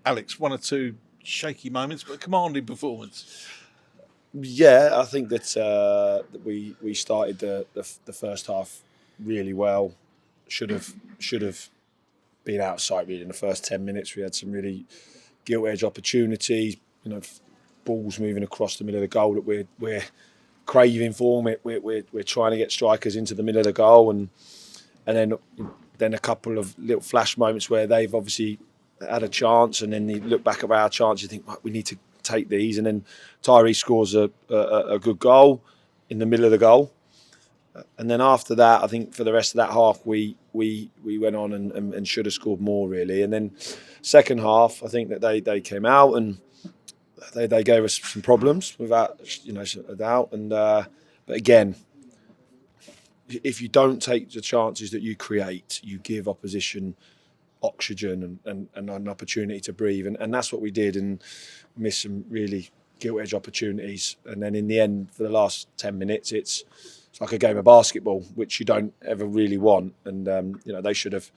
Alex, one or two shaky moments, but a commanding performance. Yeah, I think that we started the first half really well. Should have been out of sight really in the first 10 minutes. We had some really gilt edge opportunities. Balls moving across the middle of the goal that we're craving for. We're trying to get strikers into the middle of the goal, and then a couple of little flash moments where they've obviously had a chance, and then you look back at our chance, you think, right, we need to take these, and then Tyree scores a good goal in the middle of the goal, and then after that, I think for the rest of that half, we went on and should have scored more really, and then second half, I think that they came out and they gave us some problems without a doubt, and but again, if you don't take the chances that you create, you give opposition oxygen and an opportunity to breathe, and that's what we did, and missed some really gilt edge opportunities, and then in the end, for the last 10 minutes, it's like a game of basketball, which you don't ever really want, and they should have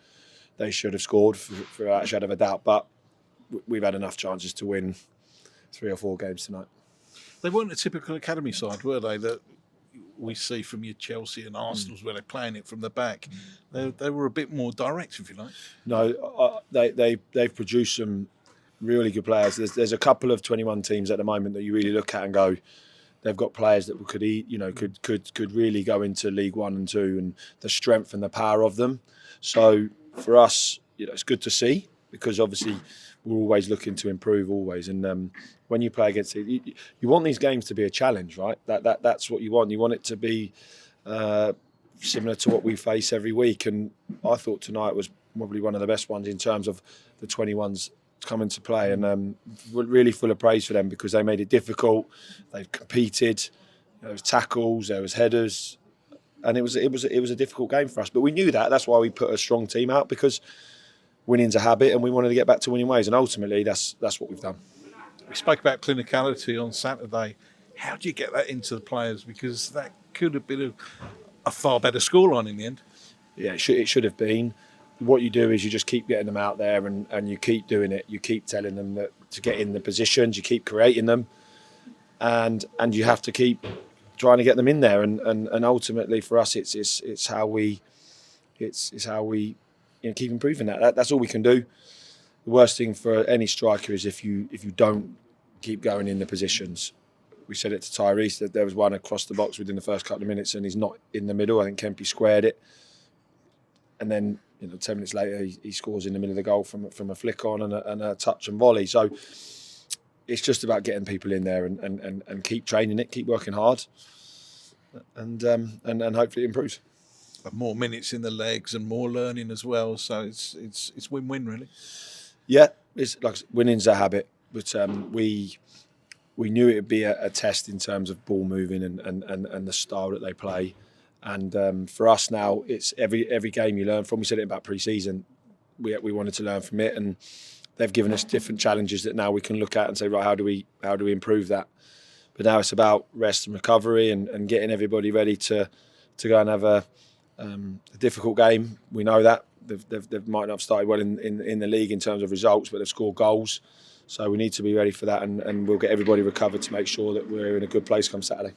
scored without a shadow of a doubt, but we've had enough chances to win 3 or 4 games tonight. They weren't a typical academy side, were they? That we see from your Chelsea and Arsenal's where they're playing it from the back. They were a bit more direct, if you like. No, they've produced some really good players. There's a couple of 21 teams at the moment that you really look at and go, they've got players that could really go into League 1 and 2, and the strength and the power of them. So for us, it's good to see, because obviously we're always looking to improve, always. And when you play against it, you want these games to be a challenge, right? That's what you want. You want it to be similar to what we face every week. And I thought tonight was probably one of the best ones in terms of the 21s coming to play, and we're really full of praise for them, because they made it difficult. They've competed. There was tackles, there was headers, and it was a difficult game for us. But we knew that. That's why we put a strong team out, because winning's a habit, and we wanted to get back to winning ways. And ultimately, that's what we've done. We spoke about clinicality on Saturday. How do you get that into the players? Because that could have been a far better scoreline in the end. Yeah, it should have been. What you do is you just keep getting them out there, and you keep doing it. You keep telling them that to get in the positions, you keep creating them, and you have to keep trying to get them in there. And ultimately for us, it's how we keep improving that. That's all we can do. The worst thing for any striker is if you don't keep going in the positions. We said it to Tyrese that there was one across the box within the first couple of minutes, and he's not in the middle. I think Kempy squared it, and then 10 minutes later he scores in the middle of the goal from a flick on and a touch and volley. So it's just about getting people in there and keep training it, keep working hard, and hopefully it improves. More minutes in the legs and more learning as well. So it's win-win really. Yeah, it's like winning's a habit, but we knew it would be a test in terms of ball moving and the style that they play. And for us now, it's every game you learn from. We said it about pre-season. We wanted to learn from it, and they've given us different challenges that now we can look at and say, right, how do we improve that? But now it's about rest and recovery and getting everybody ready to go and have a difficult game. We know that they might not have started well in the league in terms of results, but they've scored goals. So we need to be ready for that, and we'll get everybody recovered to make sure that we're in a good place come Saturday.